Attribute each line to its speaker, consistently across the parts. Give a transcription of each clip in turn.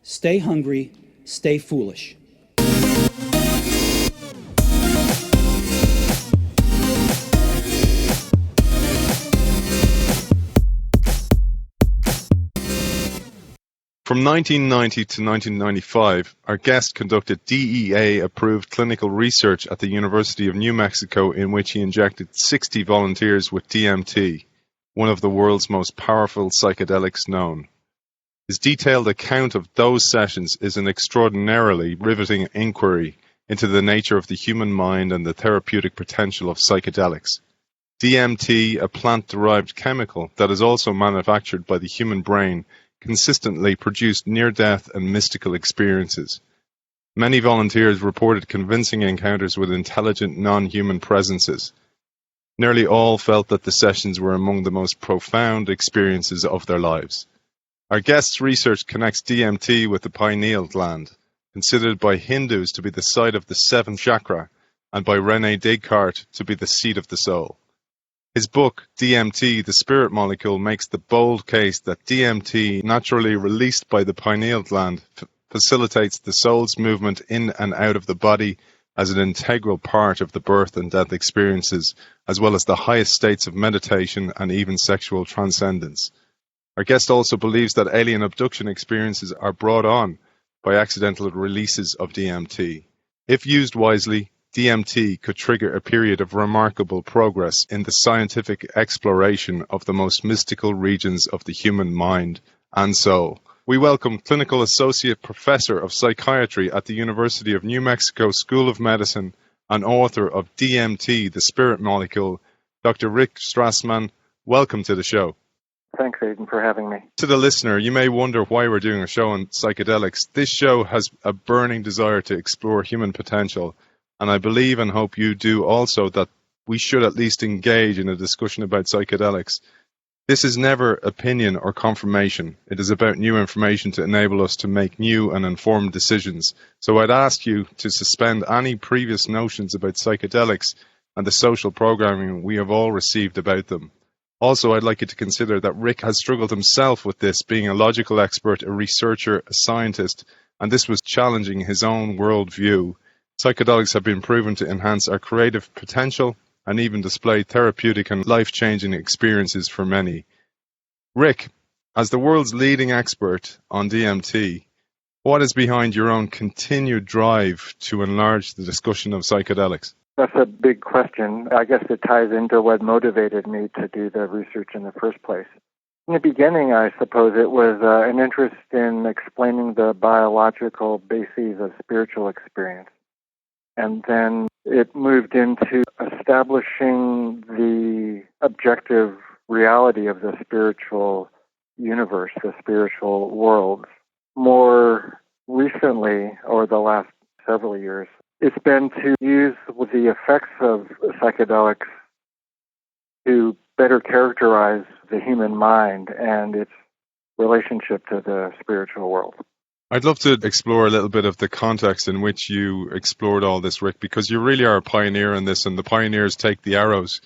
Speaker 1: Stay hungry, stay foolish.
Speaker 2: From 1990 to 1995, our guest conducted DEA-approved clinical research at the University of New Mexico in which he injected 60 volunteers with DMT, one of the world's most powerful psychedelics known. His detailed account of those sessions is an extraordinarily riveting inquiry into the nature of the human mind and the therapeutic potential of psychedelics. DMT, a plant-derived chemical that is also manufactured by the human brain, consistently produced near-death and mystical experiences. Many volunteers reported convincing encounters with intelligent, non-human presences. Nearly all felt that the sessions were among the most profound experiences of their lives. Our guest's research connects DMT with the pineal gland, considered by Hindus to be the site of the seventh chakra, and by René Descartes to be the seat of the soul. His book, DMT, the Spirit Molecule, makes the bold case that DMT, naturally released by the pineal gland, facilitates the soul's movement in and out of the body as an integral part of the birth and death experiences, as well as the highest states of meditation and even sexual transcendence. Our guest also believes that alien abduction experiences are brought on by accidental releases of DMT. If used wisely, DMT could trigger a period of remarkable progress in the scientific exploration of the most mystical regions of the human mind and soul. We welcome Clinical Associate Professor of Psychiatry at the University of New Mexico School of Medicine and author of DMT, the Spirit Molecule, Dr. Rick Strassman. Welcome to the show.
Speaker 3: Thanks, Aidan, for having me.
Speaker 2: To the listener, you may wonder why we're doing a show on psychedelics. This show has a burning desire to explore human potential. And I believe and hope you do also that we should at least engage in a discussion about psychedelics. This is never opinion or confirmation. It is about new information to enable us to make new and informed decisions. So I'd ask you to suspend any previous notions about psychedelics and the social programming we have all received about them. Also, I'd like you to consider that Rick has struggled himself with this, being a logical expert, a researcher, a scientist, and this was challenging his own worldview. Psychedelics have been proven to enhance our creative potential and even display therapeutic and life-changing experiences for many. Rick, as the world's leading expert on DMT, what is behind your own continued drive to enlarge the discussion of psychedelics?
Speaker 3: That's a big question. I guess it ties into what motivated me to do the research in the first place. In the beginning, I suppose it was an interest in explaining the biological bases of spiritual experience. And then it moved into establishing the objective reality of the spiritual universe, the spiritual world. More recently, or the last several years, it's been to use the effects of psychedelics to better characterize the human mind and its relationship to the spiritual world.
Speaker 2: I'd love to explore a little bit of the context in which you explored all this, Rick, because you really are a pioneer in this, and the pioneers take the arrows.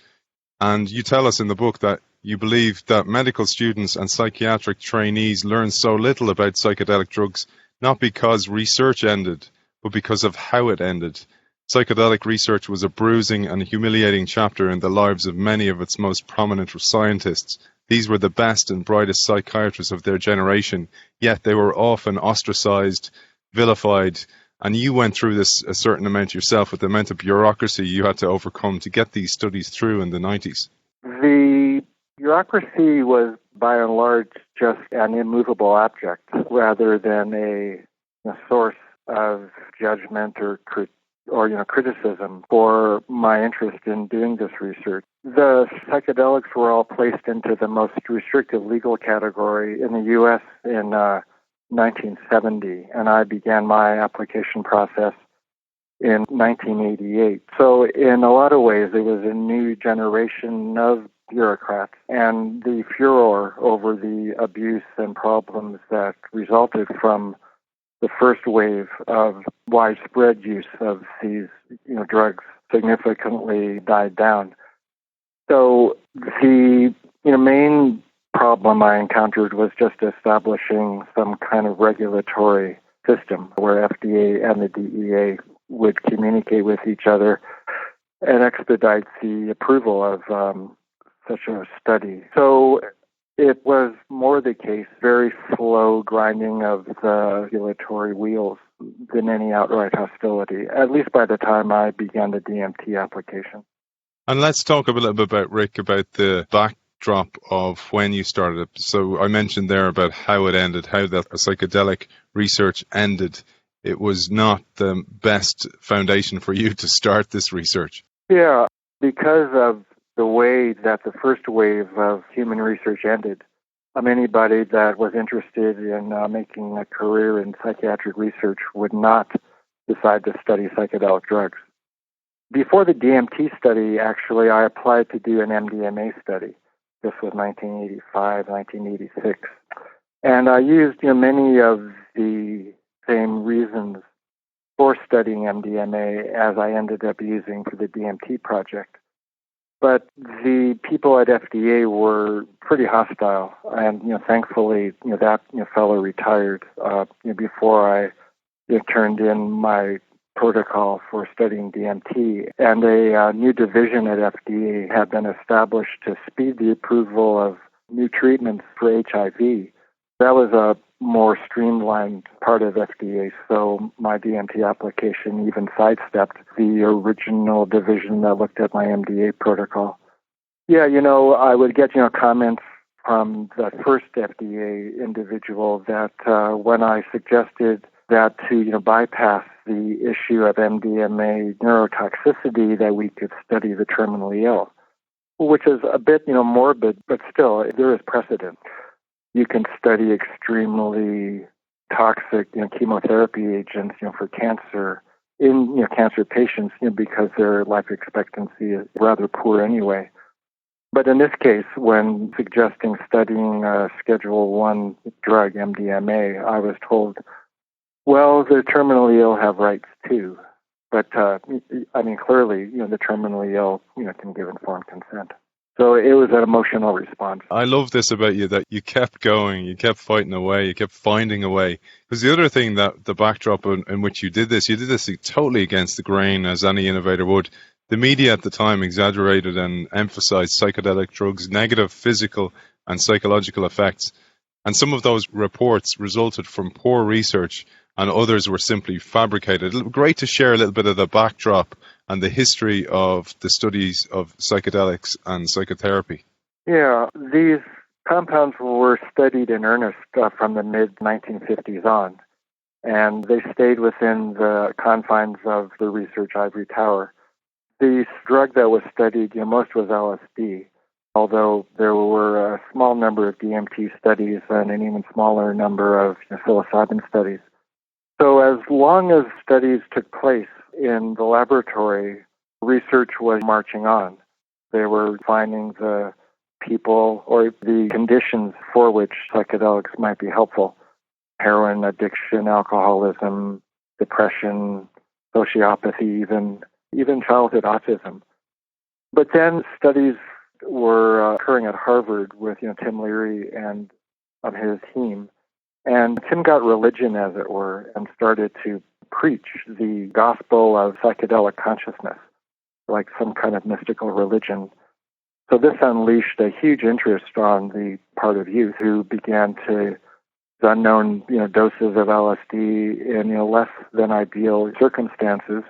Speaker 2: And you tell us in the book that you believe that medical students and psychiatric trainees learn so little about psychedelic drugs, not because research ended, but because of how it ended. Psychedelic research was a bruising and humiliating chapter in the lives of many of its most prominent scientists. These were the best and brightest psychiatrists of their generation, yet they were often ostracized, vilified, and you went through this a certain amount yourself with the amount of bureaucracy you had to overcome to get these studies through in the 90s.
Speaker 3: The bureaucracy was, by and large, just an immovable object rather than a source of judgment or criticism for my interest in doing this research. The psychedelics were all placed into the most restrictive legal category in the U.S. in 1970, and I began my application process in 1988. So in a lot of ways, it was a new generation of bureaucrats, and the furor over the abuse and problems that resulted from the first wave of widespread use of these drugs significantly died down. So the main problem I encountered was just establishing some kind of regulatory system where FDA and the DEA would communicate with each other and expedite the approval of such a study. So it was more the case, very slow grinding of the regulatory wheels than any outright hostility, at least by the time I began the DMT application.
Speaker 2: And let's talk a little bit about, Rick, about the backdrop of when you started it. So I mentioned there about how it ended, how the psychedelic research ended. It was not the best foundation for you to start this research.
Speaker 3: Yeah, because of the way that the first wave of human research ended, anybody that was interested in making a career in psychiatric research would not decide to study psychedelic drugs. Before the DMT study, actually, I applied to do an MDMA study. This was 1985, 1986. And I used many of the same reasons for studying MDMA as I ended up using for the DMT project. But the people at FDA were pretty hostile, and thankfully, that fellow retired before I turned in my protocol for studying DMT, and a new division at FDA had been established to speed the approval of new treatments for HIV. That was a more streamlined part of FDA, so my DMT application even sidestepped the original division that looked at my MDA protocol. Yeah, I would get, comments from the first FDA individual that when I suggested that to, bypass the issue of MDMA neurotoxicity, that we could study the terminally ill, which is a bit, morbid, but still, there is precedent. You can study extremely toxic, chemotherapy agents, for cancer in, cancer patients, because their life expectancy is rather poor anyway. But in this case, when suggesting studying Schedule 1 drug, MDMA, I was told, well, the terminally ill have rights too. But, clearly, the terminally ill, can give informed consent. So it was an emotional response.
Speaker 2: I love this about you, that you kept going, you kept fighting away, you kept finding a way. Because the other thing, that the backdrop in which you did this totally against the grain, as any innovator would. The media at the time exaggerated and emphasized psychedelic drugs' negative physical and psychological effects. And some of those reports resulted from poor research, and others were simply fabricated. Great to share a little bit of the backdrop and the history of the studies of psychedelics and psychotherapy.
Speaker 3: Yeah, these compounds were studied in earnest from the mid-1950s on, and they stayed within the confines of the research ivory tower. The drug that was studied, most was LSD, although there were a small number of DMT studies and an even smaller number of psilocybin studies. So as long as studies took place in the laboratory, research was marching on. They were finding the people or the conditions for which psychedelics might be helpful. Heroin addiction, alcoholism, depression, sociopathy, even childhood autism. But then studies were occurring at Harvard with Tim Leary and his team. And Tim got religion, as it were, and started to preach the gospel of psychedelic consciousness, like some kind of mystical religion. So this unleashed a huge interest on the part of youth who began to unknown doses of LSD in less than ideal circumstances.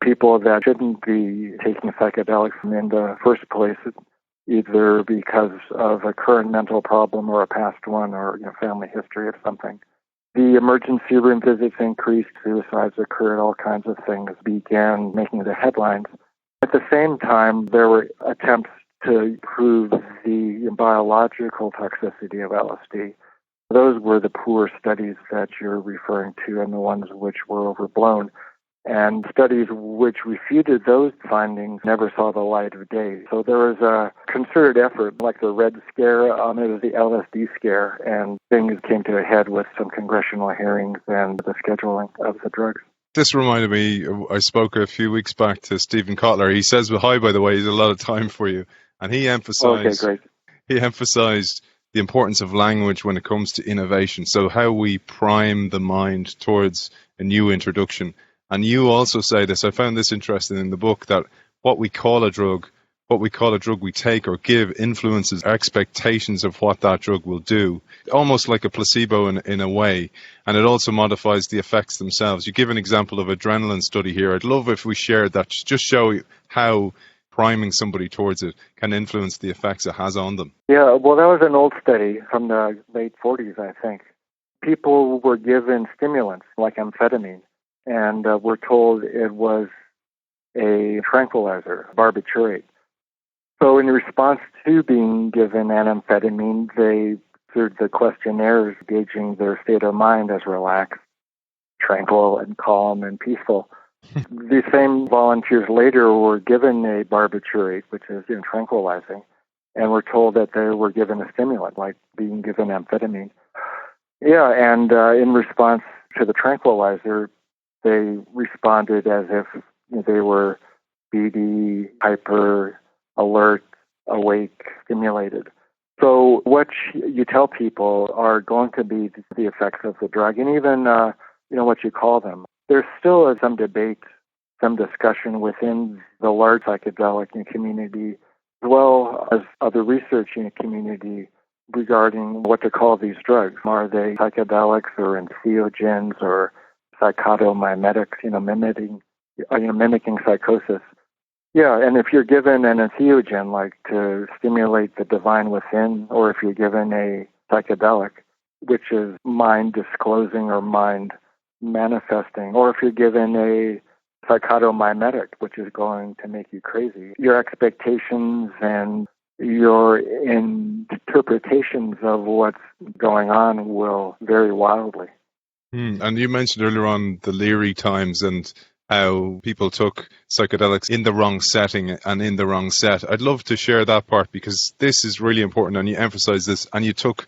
Speaker 3: People that shouldn't be taking psychedelics in the first place, either because of a current mental problem or a past one, or family history of something. The emergency room visits increased, suicides occurred, all kinds of things began making the headlines. At the same time, there were attempts to prove the biological toxicity of LSD. Those were the poor studies that you're referring to, and the ones which were overblown. And studies which refuted those findings never saw the light of day. So there was a concerted effort, like the Red Scare, it was the LSD scare, and things came to a head with some congressional hearings and the scheduling of the drugs.
Speaker 2: This reminded me, I spoke a few weeks back to Stephen Kotler. He says, well, hi, by the way, he's a lot of time for you. And he emphasized,
Speaker 3: okay, great.
Speaker 2: He emphasized the importance of language when it comes to innovation. So how we prime the mind towards a new introduction. And you also say this, I found this interesting in the book, that what we call a drug we take or give influences our expectations of what that drug will do, almost like a placebo in a way. And it also modifies the effects themselves. You give an example of adrenaline study here. I'd love if we shared that, just show how priming somebody towards it can influence the effects it has on them.
Speaker 3: Yeah, well, that was an old study from the late 40s, I think. People were given stimulants like amphetamine, and were told it was a tranquilizer, barbiturate. So in response to being given an amphetamine, they through the questionnaires gauging their state of mind as relaxed, tranquil, and calm and peaceful. These same volunteers later were given a barbiturate, which is tranquilizing, and were told that they were given a stimulant, like being given amphetamine. Yeah, and in response to the tranquilizer, they responded as if they were beady, hyper, alert, awake, stimulated. So what you tell people are going to be the effects of the drug, and even what you call them. There's still some debate, some discussion within the large psychedelic community, as well as other research community regarding what to call these drugs. Are they psychedelics or entheogens or psychotomimetics, mimicking psychosis? Yeah, and if you're given an entheogen, like to stimulate the divine within, or if you're given a psychedelic, which is mind disclosing or mind manifesting, or if you're given a psychotomimetic, which is going to make you crazy, your expectations and your interpretations of what's going on will vary wildly.
Speaker 2: And you mentioned earlier on the Leary times and how people took psychedelics in the wrong setting and in the wrong set. I'd love to share that part, because this is really important, and you emphasize this, and you took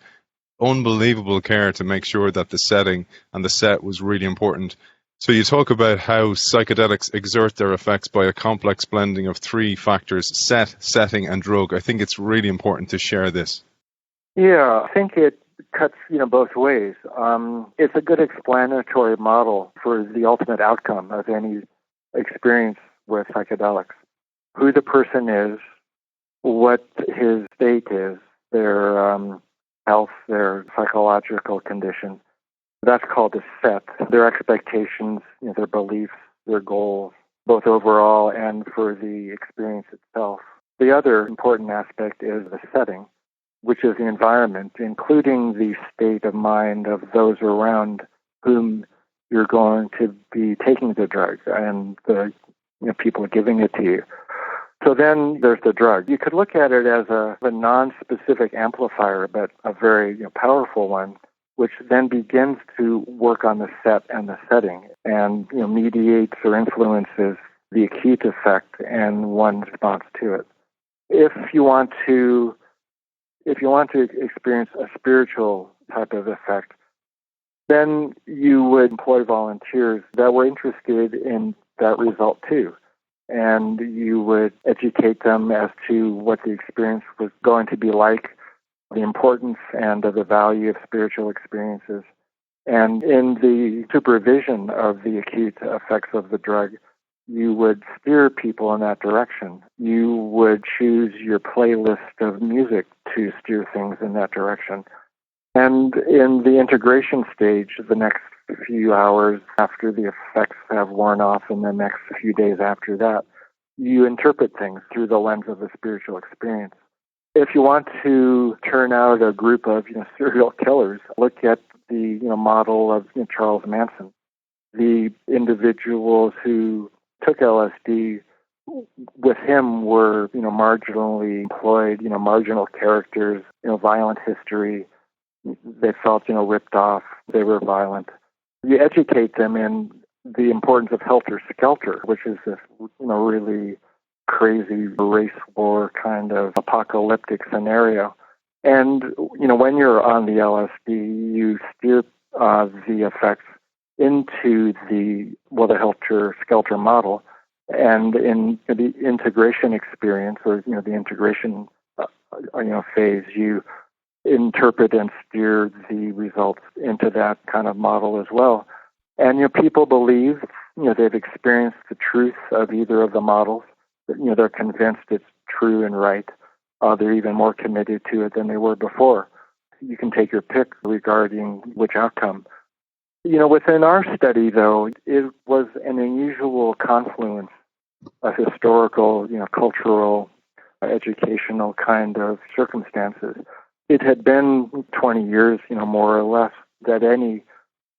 Speaker 2: unbelievable care to make sure that the setting and the set was really important. So you talk about how psychedelics exert their effects by a complex blending of three factors: set, setting, and drug. I think it's really important to share this.
Speaker 3: Yeah, I think it cuts both ways. It's a good explanatory model for the ultimate outcome of any experience with psychedelics. Who the person is, what his state is, their health, their psychological condition. That's called a set. Their expectations, their beliefs, their goals, both overall and for the experience itself. The other important aspect is the setting, which is the environment, including the state of mind of those around whom you're going to be taking the drug and the people giving it to you. So then there's the drug. You could look at it as a non-specific amplifier, but a very powerful one, which then begins to work on the set and the setting and mediates or influences the acute effect and one's response to it. If you want to experience a spiritual type of effect, then you would employ volunteers that were interested in that result too. And you would educate them as to what the experience was going to be like, the importance and the value of spiritual experiences. And in the supervision of the acute effects of the drug, you would steer people in that direction. You would choose your playlist of music to steer things in that direction. And in the integration stage, the next few hours after the effects have worn off and the next few days after that, you interpret things through the lens of a spiritual experience. If you want to turn out a group of serial killers, look at the model of Charles Manson. The individuals who took LSD with him were marginally employed, marginal characters, violent history. They felt ripped off. They were violent. You educate them in the importance of helter-skelter, which is this really crazy race war kind of apocalyptic scenario. And when you're on the LSD, you steer the effects into the helter-skelter model, and in the integration experience or the integration phase, you interpret and steer the results into that kind of model as well. And, people believe, they've experienced the truth of either of the models. They're convinced it's true and right. They're even more committed to it than they were before. You can take your pick regarding which outcome. Within our study, though, it was an unusual confluence of historical, cultural, educational kind of circumstances. It had been 20 years, more or less, that any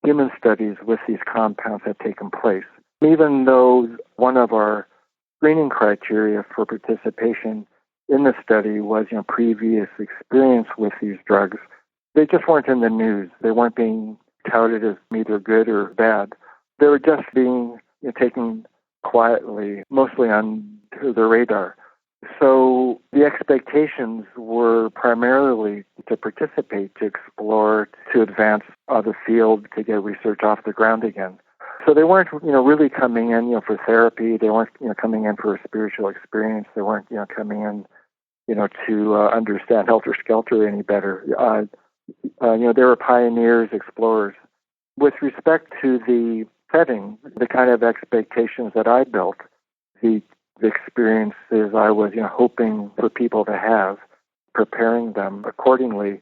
Speaker 3: human studies with these compounds had taken place. Even though one of our screening criteria for participation in the study was, previous experience with these drugs, they just weren't in the news. They weren't being touted as either good or bad. They were just being taken quietly, mostly on the radar. So the expectations were primarily to participate, to explore, to advance the field, to get research off the ground again. So they weren't, really coming in, for therapy. They weren't, coming in for a spiritual experience. They weren't, coming in, to understand Helter Skelter any better. They were pioneers, explorers. With respect to the setting, the kind of expectations that I built, the experiences I was, hoping for people to have, preparing them accordingly,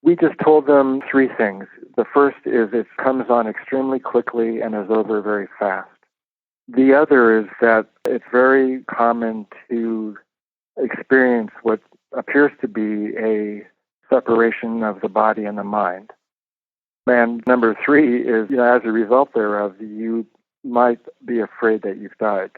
Speaker 3: we just told them three things. The first is it comes on extremely quickly and is over very fast. The other is that it's very common to experience what appears to be a separation of the body and the mind. And number three is, as a result thereof, you might be afraid that you've died.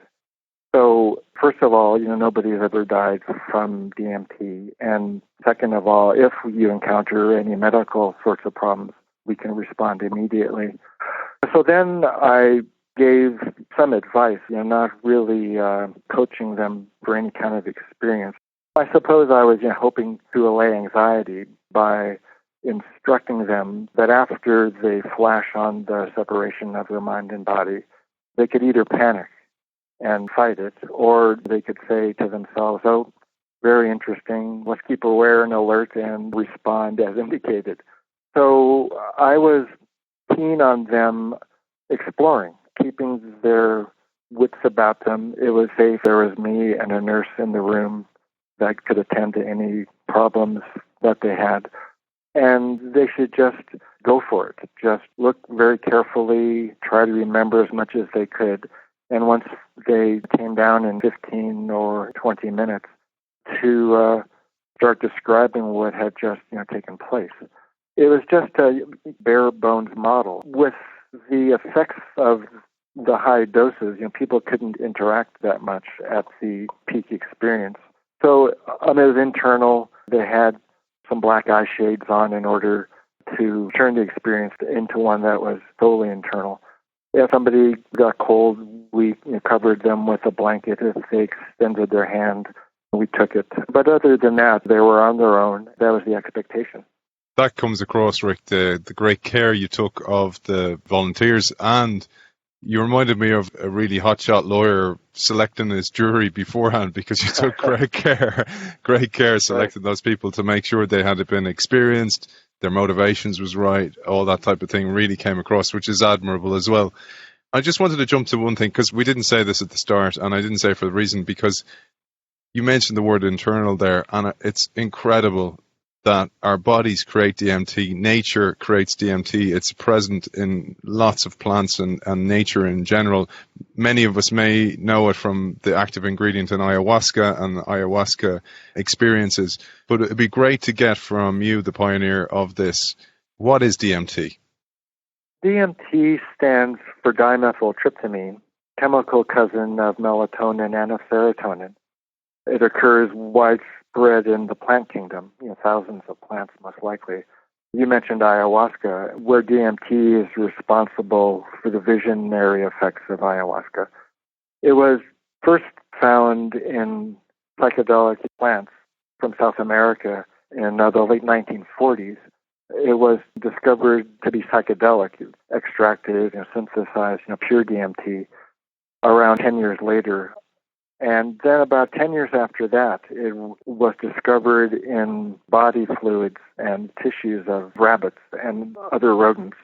Speaker 3: So, first of all, nobody has ever died from DMT. And second of all, if you encounter any medical sorts of problems, we can respond immediately. So then I gave some advice, not really coaching them for any kind of experience. I suppose I was hoping to allay anxiety by instructing them that after they flash on the separation of their mind and body, they could either panic and fight it, or they could say to themselves, oh, very interesting, let's keep aware and alert and respond as indicated. So I was keen on them exploring, keeping their wits about them. It was safe. There was me and a nurse in the room that could attend to any problems that they had. And they should just go for it. Just look very carefully, try to remember as much as they could. And once they came down in 15 or 20 minutes to start describing what had just taken place. It was just a bare bones model. With the effects of the high doses, people couldn't interact that much at the peak experience. So it was internal. They had some black eye shades on in order to turn the experience into one that was totally internal. If somebody got cold, we covered them with a blanket. If they extended their hand, we took it. But other than that, they were on their own. That was the expectation.
Speaker 2: That comes across, Rick, the great care you took of the volunteers, and you reminded me of a really hotshot lawyer selecting his jury beforehand, because you took great care selecting those people to make sure they had been experienced, their motivations was right, all that type of thing really came across, which is admirable as well. I just wanted to jump to one thing, because we didn't say this at the start, and I didn't say it for the reason, because you mentioned the word internal there, and it's incredible that our bodies create DMT, nature creates DMT, it's present in lots of plants and nature in general. Many of us may know it from the active ingredient in ayahuasca and ayahuasca experiences, but it'd be great to get from you, the pioneer of this, what is DMT?
Speaker 3: DMT stands for dimethyltryptamine, chemical cousin of melatonin and of serotonin. It occurs widespread in the plant kingdom, thousands of plants most likely. You mentioned ayahuasca, where DMT is responsible for the visionary effects of ayahuasca. It was first found in psychedelic plants from South America in the late 1940s. It was discovered to be psychedelic, extracted and synthesized, pure DMT, around 10 years later. And then about 10 years after that, it was discovered in body fluids and tissues of rabbits and other rodents.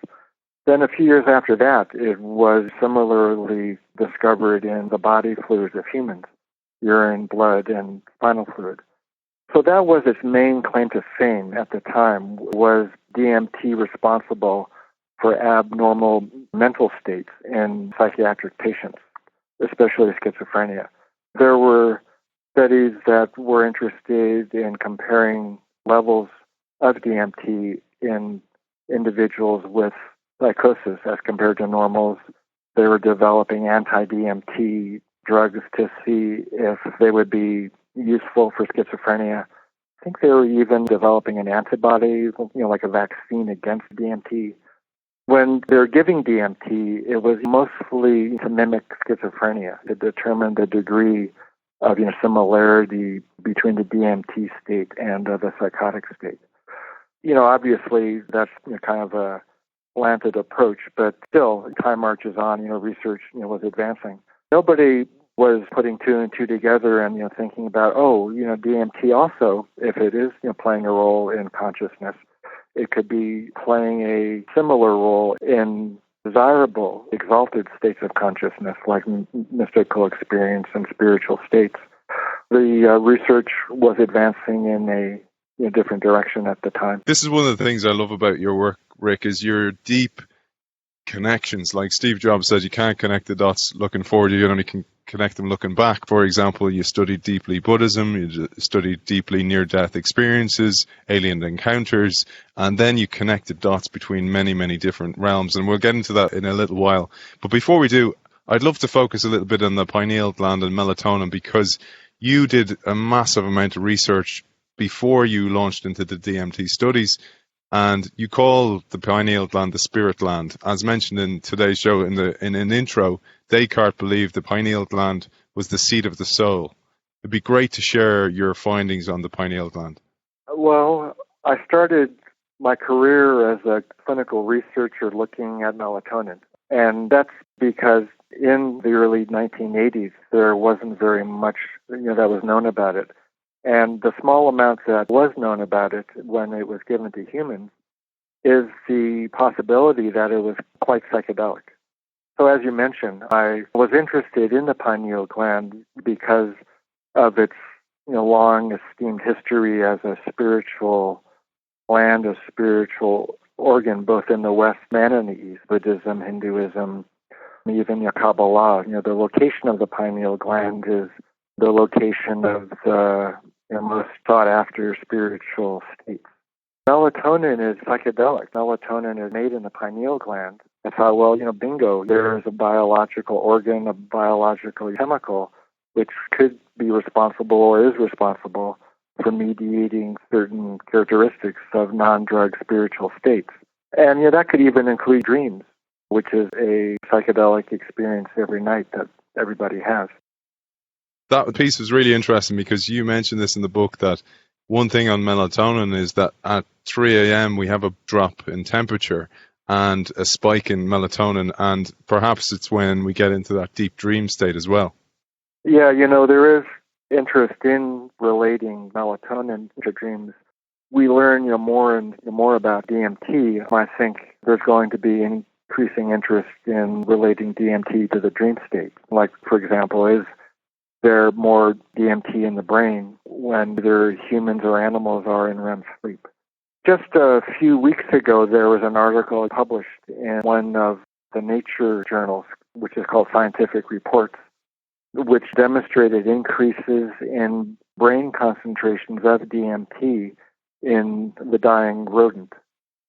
Speaker 3: Then a few years after that, it was similarly discovered in the body fluids of humans, urine, blood, and spinal fluid. So that was its main claim to fame at the time, was DMT responsible for abnormal mental states in psychiatric patients, especially schizophrenia. There were studies that were interested in comparing levels of DMT in individuals with psychosis as compared to normals. They were developing anti-DMT drugs to see if they would be useful for schizophrenia. I think they were even developing an antibody, like a vaccine against DMT. When they're giving DMT, it was mostly to mimic schizophrenia, to determine the degree of similarity between the DMT state and the psychotic state. Obviously that's kind of a slanted approach, but still, time marches on. Research was advancing. Nobody was putting two and two together and thinking about DMT also, if it is playing a role in consciousness, it could be playing a similar role in desirable, exalted states of consciousness, like mystical experience and spiritual states. The research was advancing in a different direction at the time.
Speaker 2: This is one of the things I love about your work, Rick, is your deep connections. Like Steve Jobs said, you can't connect the dots looking forward, you only can connect them looking back. For example, you studied deeply Buddhism, you studied deeply near-death experiences, alien encounters, and then you connect the dots between many, many different realms. And we'll get into that in a little while. But before we do, I'd love to focus a little bit on the pineal gland and melatonin, because you did a massive amount of research before you launched into the DMT studies. And you call the pineal gland the spirit gland. As mentioned in today's show, in an intro, Descartes believed the pineal gland was the seat of the soul. It'd be great to share your findings on the pineal gland.
Speaker 3: Well, I started my career as a clinical researcher looking at melatonin. And that's because in the early 1980s, there wasn't very much that was known about it. And the small amount that was known about it when it was given to humans is the possibility that it was quite psychedelic. So as you mentioned, I was interested in the pineal gland because of its long esteemed history as a spiritual gland, a spiritual organ, both in the West and in the East, Buddhism, Hinduism, even Kabbalah. The location of the pineal gland is the location of the most sought-after spiritual states. Melatonin is psychedelic. Melatonin is made in the pineal gland. I thought, well, bingo, there is a biological organ, a biological chemical, which could be responsible or is responsible for mediating certain characteristics of non-drug spiritual states. And that could even include dreams, which is a psychedelic experience every night that everybody has.
Speaker 2: That piece was really interesting because you mentioned this in the book, that one thing on melatonin is that at 3 a.m. we have a drop in temperature and a spike in melatonin, and perhaps it's when we get into that deep dream state as well.
Speaker 3: Yeah, there is interest in relating melatonin to dreams. We learn more and more about DMT. I think there's going to be increasing interest in relating DMT to the dream state. Like, for example, is there more DMT in the brain when either humans or animals are in REM sleep? Just a few weeks ago, there was an article published in one of the Nature journals, which is called Scientific Reports, which demonstrated increases in brain concentrations of DMT in the dying rodent.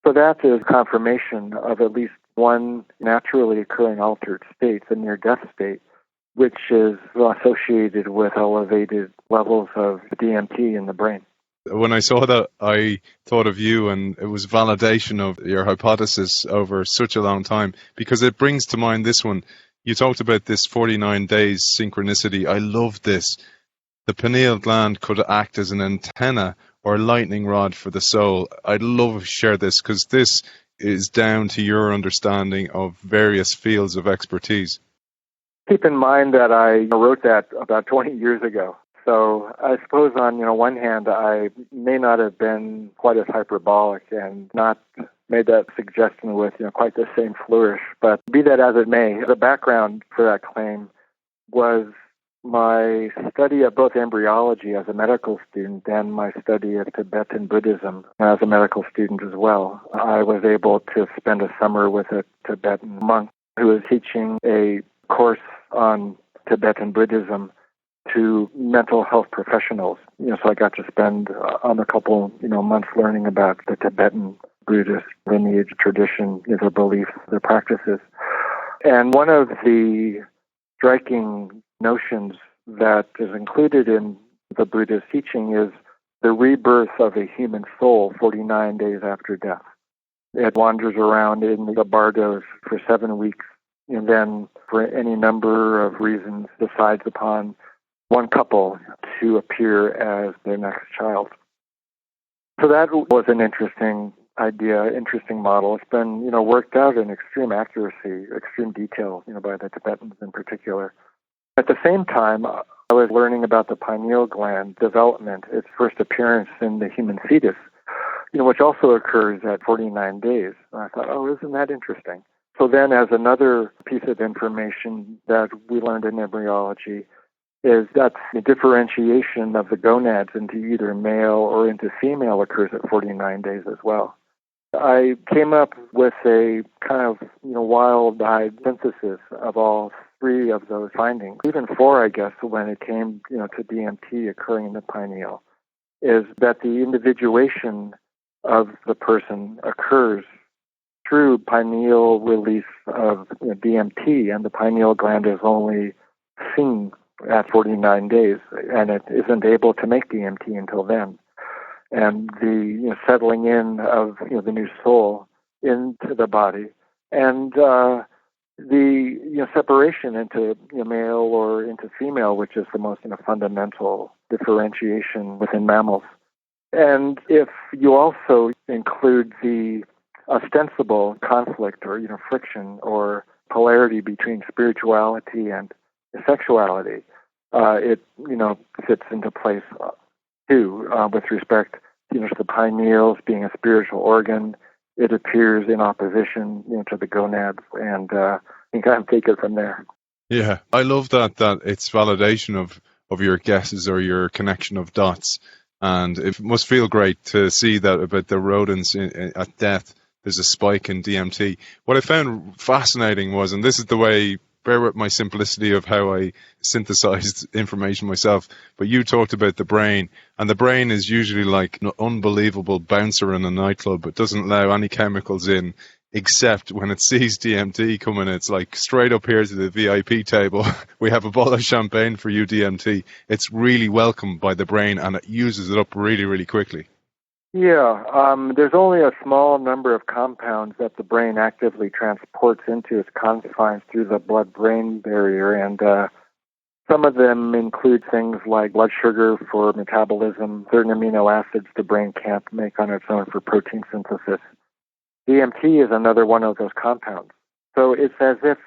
Speaker 3: So that is confirmation of at least one naturally occurring altered state, the near-death state, which is associated with elevated levels of DMT in the brain.
Speaker 2: When I saw that, I thought of you, and it was validation of your hypothesis over such a long time, because it brings to mind this one. You talked about this 49 days synchronicity. I love this. The pineal gland could act as an antenna or lightning rod for the soul. I'd love to share this, because this is down to your understanding of various fields of expertise.
Speaker 3: Keep in mind that I wrote that about 20 years ago. So I suppose on one hand, I may not have been quite as hyperbolic and not made that suggestion with quite the same flourish. But be that as it may, the background for that claim was my study of both embryology as a medical student and my study of Tibetan Buddhism as a medical student as well. I was able to spend a summer with a Tibetan monk who was teaching a course on Tibetan Buddhism to mental health professionals. So I got to spend a couple months learning about the Tibetan Buddhist lineage, tradition, their beliefs, their practices. And one of the striking notions that is included in the Buddhist teaching is the rebirth of a human soul 49 days after death. It wanders around in the bardos for 7 weeks and then, for any number of reasons, decides upon one couple to appear as their next child. So that was an interesting idea, interesting model. It's been, worked out in extreme accuracy, extreme detail, by the Tibetans in particular. At the same time, I was learning about the pineal gland development, its first appearance in the human fetus, which also occurs at 49 days. And I thought, isn't that interesting? So then, as another piece of information that we learned in embryology, is that the differentiation of the gonads into either male or into female occurs at 49 days as well. I came up with a kind of wild-eyed synthesis of all three of those findings, even four, I guess, when it came to DMT occurring in the pineal, is that the individuation of the person occurs through pineal release of DMT, and the pineal gland is only seen at 49 days, and it isn't able to make DMT until then. And the settling in of the new soul into the body, and the separation into male or into female, which is the most fundamental differentiation within mammals. And if you also include the ostensible conflict or friction or polarity between spirituality and sexuality, it fits into place too, with respect to the pineals being a spiritual organ. It appears in opposition to the gonads, and you can kind of take it from there.
Speaker 2: Yeah, I love that it's validation of your guesses or your connection of dots, and it must feel great to see that about the rodents at death. There's a spike in DMT. What I found fascinating was, and this is the way, bear with my simplicity of how I synthesized information myself, but you talked about the brain, and the brain is usually like an unbelievable bouncer in a nightclub. It doesn't allow any chemicals in, except when it sees DMT coming, it's like straight up here to the VIP table. We have a bottle of champagne for you, DMT. It's really welcomed by the brain, and it uses it up really, really quickly.
Speaker 3: Yeah, there's only a small number of compounds that the brain actively transports into its confines through the blood-brain barrier, and some of them include things like blood sugar for metabolism, certain amino acids the brain can't make on its own for protein synthesis. DMT is another one of those compounds. So it's as if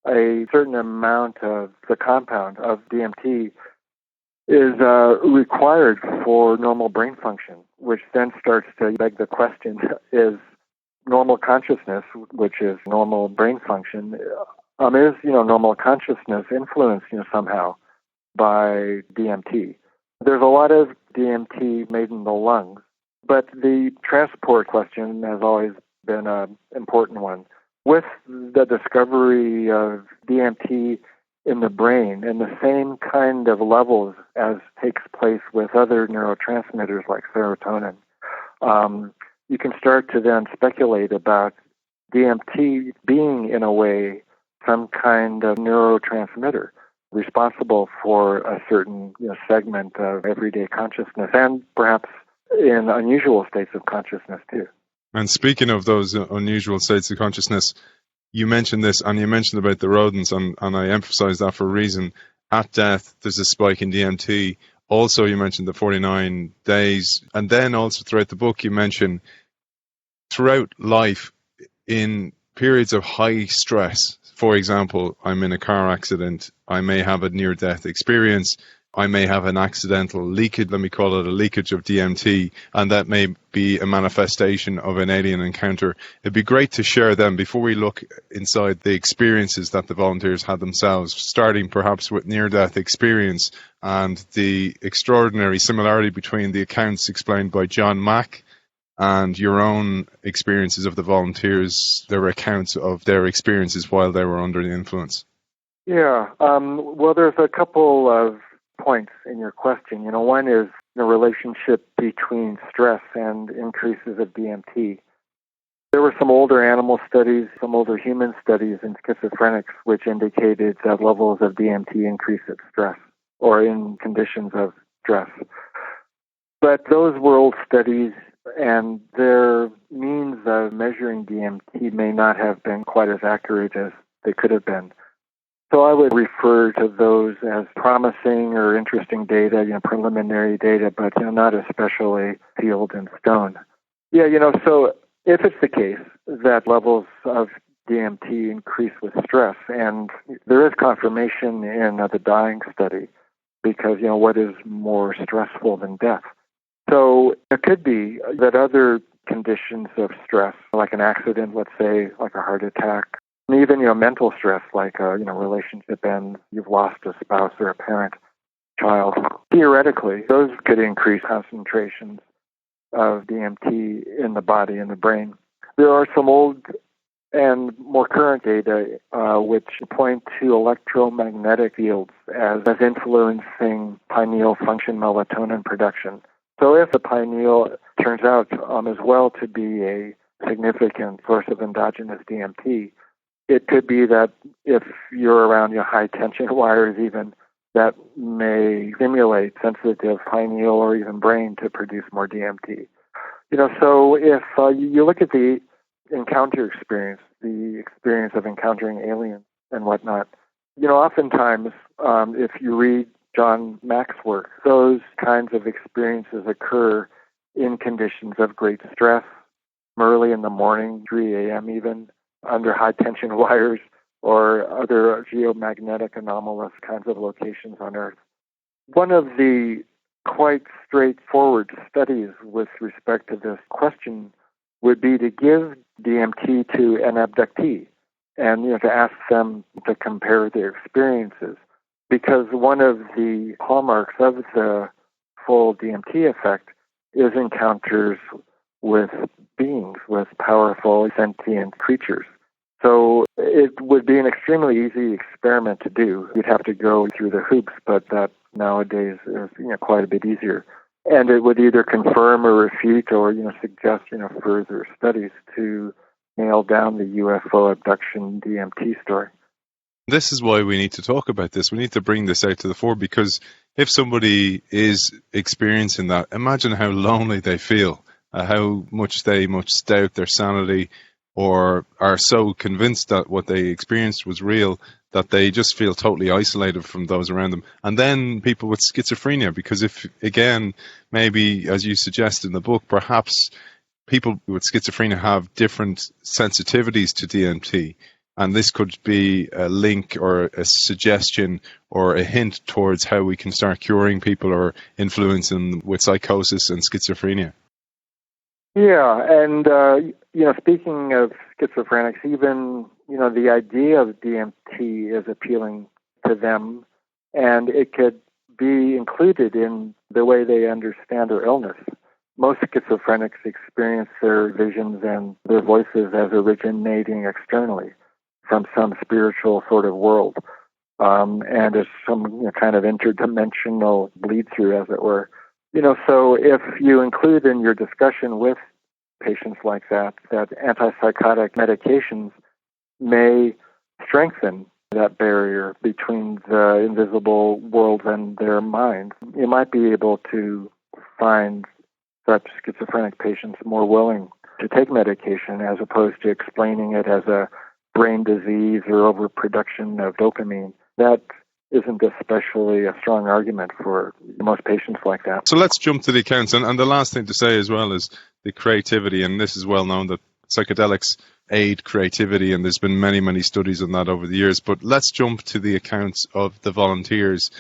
Speaker 3: a certain amount of the compound of DMT is required for normal brain function, which then starts to beg the question, is normal consciousness, which is normal brain function, is normal consciousness influenced somehow by DMT? There's a lot of DMT made in the lungs, but the transport question has always been an important one. With the discovery of DMT in the brain in the same kind of levels as takes place with other neurotransmitters like serotonin, you can start to then speculate about DMT being, in a way, some kind of neurotransmitter responsible for a certain segment of everyday consciousness, and perhaps in unusual states of consciousness too.
Speaker 2: And speaking of those unusual states of consciousness, you mentioned this, and you mentioned about the rodents, and I emphasize that for a reason. At death, there's a spike in DMT. Also, you mentioned the 49 days. And then also throughout the book, you mention throughout life, in periods of high stress, for example, I'm in a car accident, I may have a near-death experience, I may have an accidental leakage, let me call it a leakage of DMT, and that may be a manifestation of an alien encounter. It'd be great to share them before we look inside the experiences that the volunteers had themselves, starting perhaps with near-death experience and the extraordinary similarity between the accounts explained by John Mack and your own experiences of the volunteers, their accounts of their experiences while they were under the influence.
Speaker 3: Yeah. Well, there's a couple of points in your question. One is the relationship between stress and increases of DMT. There were some older animal studies, some older human studies in schizophrenics, which indicated that levels of DMT increase at stress or in conditions of stress. But those were old studies, and their means of measuring DMT may not have been quite as accurate as they could have been. So I would refer to those as promising or interesting data, preliminary data, but not especially sealed in stone. Yeah, so if it's the case that levels of DMT increase with stress, and there is confirmation in the dying study, because, what is more stressful than death? So it could be that other conditions of stress, like an accident, let's say, like a heart attack, and even, mental stress, like a, relationship ends, you've lost a spouse or a parent, child. Theoretically, those could increase concentrations of DMT in the body and the brain. There are some old and more current data which point to electromagnetic fields as influencing pineal function melatonin production. So if the pineal turns out as well to be a significant source of endogenous DMT, it could be that if you're around high tension wires even, that may stimulate sensitive pineal or even brain to produce more DMT. So if you look at the encounter experience, the experience of encountering aliens and whatnot, oftentimes if you read John Mack's work, those kinds of experiences occur in conditions of great stress, early in the morning, 3 a.m. even, under high-tension wires or other geomagnetic anomalous kinds of locations on Earth. One of the quite straightforward studies with respect to this question would be to give DMT to an abductee and to ask them to compare their experiences. Because one of the hallmarks of the full DMT effect is encounters with beings, with powerful sentient creatures. So it would be an extremely easy experiment to do. You'd have to go through the hoops, but that nowadays is quite a bit easier. And it would either confirm or refute or suggest further studies to nail down the UFO abduction DMT story.
Speaker 2: This is why we need to talk about this. We need to bring this out to the fore, because if somebody is experiencing that, imagine how lonely they feel, how much they must doubt their sanity or are so convinced that what they experienced was real that they just feel totally isolated from those around them. And then people with schizophrenia, because if, again, maybe, as you suggest in the book, perhaps people with schizophrenia have different sensitivities to DMT. And this could be a link or a suggestion or a hint towards how we can start curing people or influencing them with psychosis and schizophrenia.
Speaker 3: Yeah, and, speaking of schizophrenics, even, the idea of DMT is appealing to them, and it could be included in the way they understand their illness. Most schizophrenics experience their visions and their voices as originating externally from some spiritual sort of world, and as some kind of interdimensional bleed-through, as it were. So if you include in your discussion with patients like that antipsychotic medications may strengthen that barrier between the invisible world and their mind, you might be able to find such schizophrenic patients more willing to take medication as opposed to explaining it as a brain disease or overproduction of dopamine. That isn't especially a strong argument for most patients like that.
Speaker 2: So let's jump to the accounts. And the last thing to say as well is the creativity, and this is well known that psychedelics aid creativity, and there's been many, many studies on that over the years. But let's jump to the accounts of the volunteers.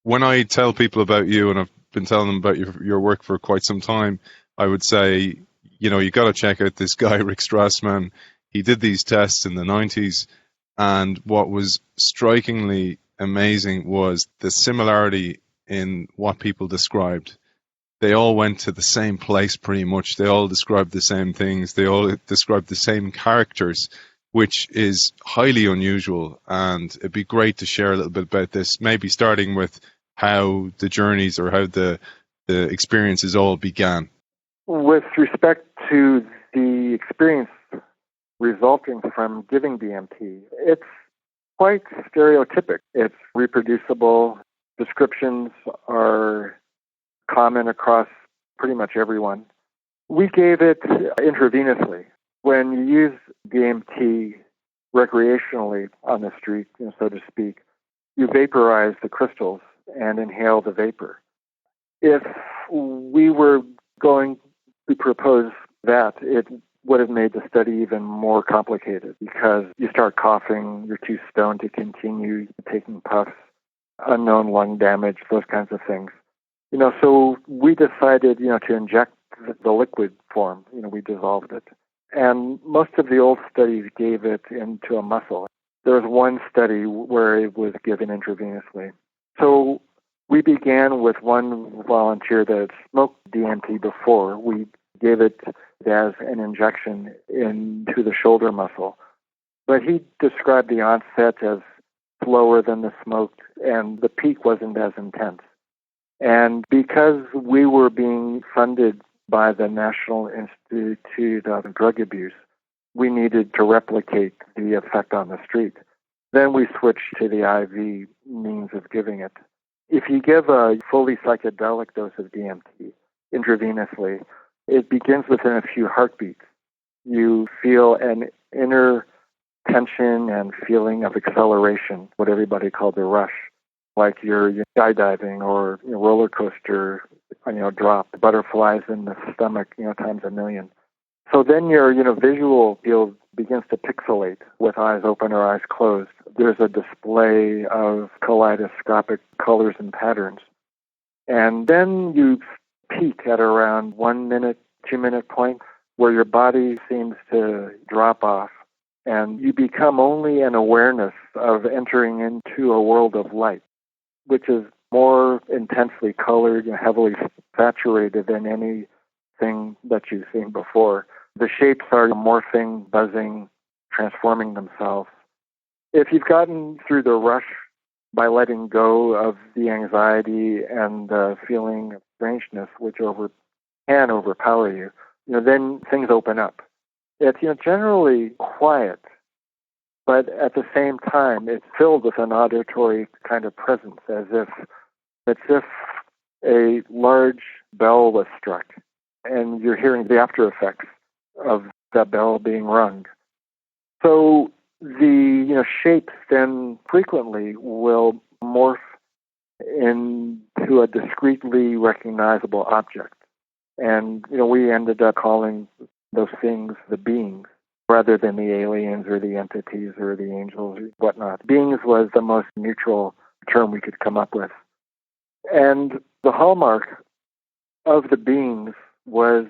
Speaker 2: When I tell people about you, and I've been telling them about your work for quite some time, I would say, you got to check out this guy, Rick Strassman. He did these tests in the 90s, and what was strikingly amazing was the similarity in what people described. They all went to the same place pretty much. They all described the same things. They all described the same characters, which is highly unusual. And it'd be great to share a little bit about this, maybe starting with how the journeys or how the experiences all began.
Speaker 3: With respect to the experience resulting from giving DMT, it's quite stereotypic. It's reproducible. Descriptions are common across pretty much everyone. We gave it intravenously. When you use DMT recreationally on the street, so to speak, you vaporize the crystals and inhale the vapor. If we were going to propose that, it would have made the study even more complicated because you start coughing, you're too stoned to continue taking puffs, unknown lung damage, those kinds of things. So we decided, to inject the liquid form. We dissolved it. And most of the old studies gave it into a muscle. There was one study where it was given intravenously. So we began with one volunteer that had smoked DMT before. We gave it as an injection into the shoulder muscle. But he described the onset as slower than the smoked, and the peak wasn't as intense. And because we were being funded by the National Institute of Drug Abuse, we needed to replicate the effect on the street. Then we switched to the IV means of giving it. If you give a fully psychedelic dose of DMT intravenously, it begins within a few heartbeats. You feel an inner tension and feeling of acceleration, what everybody called a rush, like you're skydiving or roller coaster, drop, butterflies in the stomach, times a million. So then your, visual field begins to pixelate with eyes open or eyes closed. There's a display of kaleidoscopic colors and patterns. And then you peak at around 1 minute, 2 minute point where your body seems to drop off and you become only an awareness of entering into a world of light, which is more intensely colored and heavily saturated than anything that you've seen before. The shapes are morphing, buzzing, transforming themselves. If you've gotten through the rush by letting go of the anxiety and the feeling of strangeness, which can overpower you, then things open up. It's generally quiet, but at the same time, it's filled with an auditory kind of presence, as if a large bell was struck, and you're hearing the after effects of that bell being rung. So the shapes then frequently will morph into a discretely recognizable object. And, we ended up calling those things the beings rather than the aliens or the entities or the angels or whatnot. Beings was the most neutral term we could come up with. And the hallmark of the beings was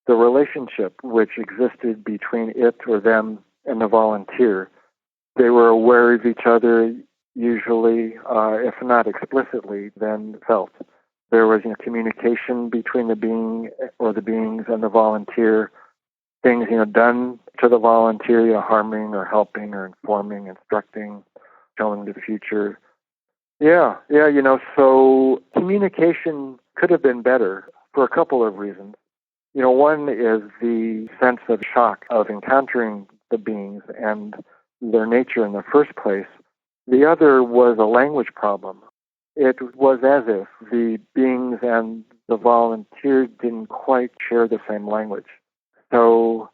Speaker 3: the relationship which existed between it or them and the volunteer. They were aware of each other, usually, if not explicitly, then felt. There was communication between the being or the beings and the volunteer, things done to the volunteer, harming or helping or informing, instructing, showing the future. So communication could have been better for a couple of reasons. One is the sense of shock of encountering the beings and their nature in the first place. The other was a language problem. It was as if the beings and the volunteers didn't quite share the same language. So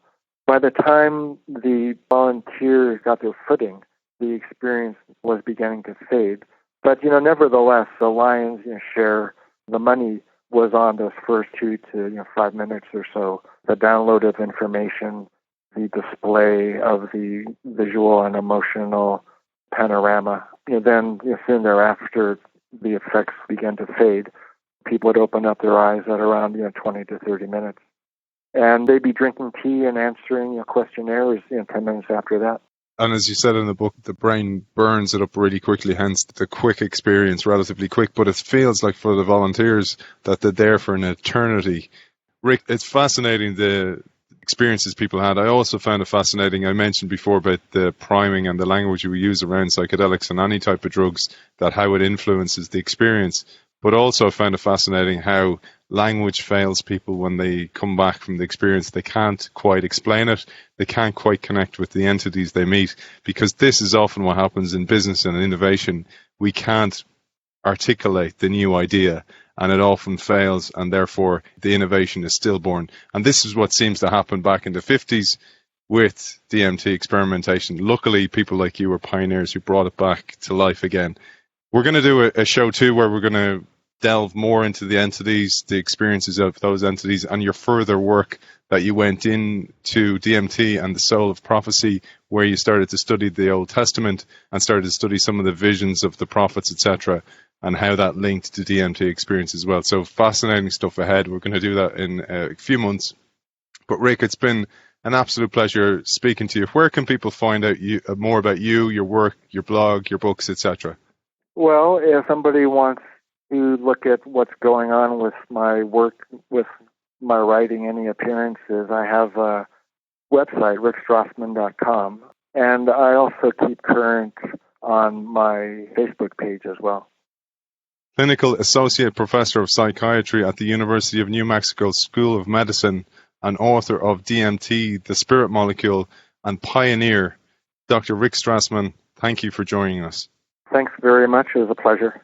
Speaker 3: by the time the volunteers got their footing, the experience was beginning to fade. But, nevertheless, the lion's share, the money was on those first 2 to 5 minutes or so. The download of information, the display of the visual and emotional panorama. Then soon thereafter, the effects began to fade. People would open up their eyes at around 20 to 30 minutes. And they'd be drinking tea and answering questionnaires 10 minutes after that.
Speaker 2: And as you said in the book, the brain burns it up really quickly, hence the quick experience, relatively quick. But it feels like for the volunteers that they're there for an eternity. Rick, it's fascinating the experiences people had. I also found it fascinating, I mentioned before about the priming and the language we use around psychedelics and any type of drugs, that how it influences the experience. But also I found it fascinating how language fails people when they come back from the experience. They can't quite explain it. They can't quite connect with the entities they meet, because this is often what happens in business and innovation. We can't articulate the new idea, and it often fails, and therefore the innovation is stillborn. And this is what seems to happen back in the 50s with DMT experimentation. Luckily, people like you were pioneers who brought it back to life again. We're going to do a show too where we're going to delve more into the entities, the experiences of those entities, and your further work that you went into DMT and the soul of prophecy, where you started to study the Old Testament and started to study some of the visions of the prophets, etc., and how that linked to DMT experience as well. So fascinating stuff ahead. We're going to do that in a few months. But Rick, it's been an absolute pleasure speaking to you. Where can people find out more about you, your work, your blog, your books, etc.?
Speaker 3: Well, if somebody wants to look at what's going on with my work, with my writing, any appearances, I have a website, rickstrassman.com, and I also keep current on my Facebook page as well.
Speaker 2: Clinical Associate Professor of Psychiatry at the University of New Mexico School of Medicine and author of DMT, The Spirit Molecule, and pioneer, Dr. Rick Strassman, thank you for joining us.
Speaker 3: Thanks very much. It was a pleasure.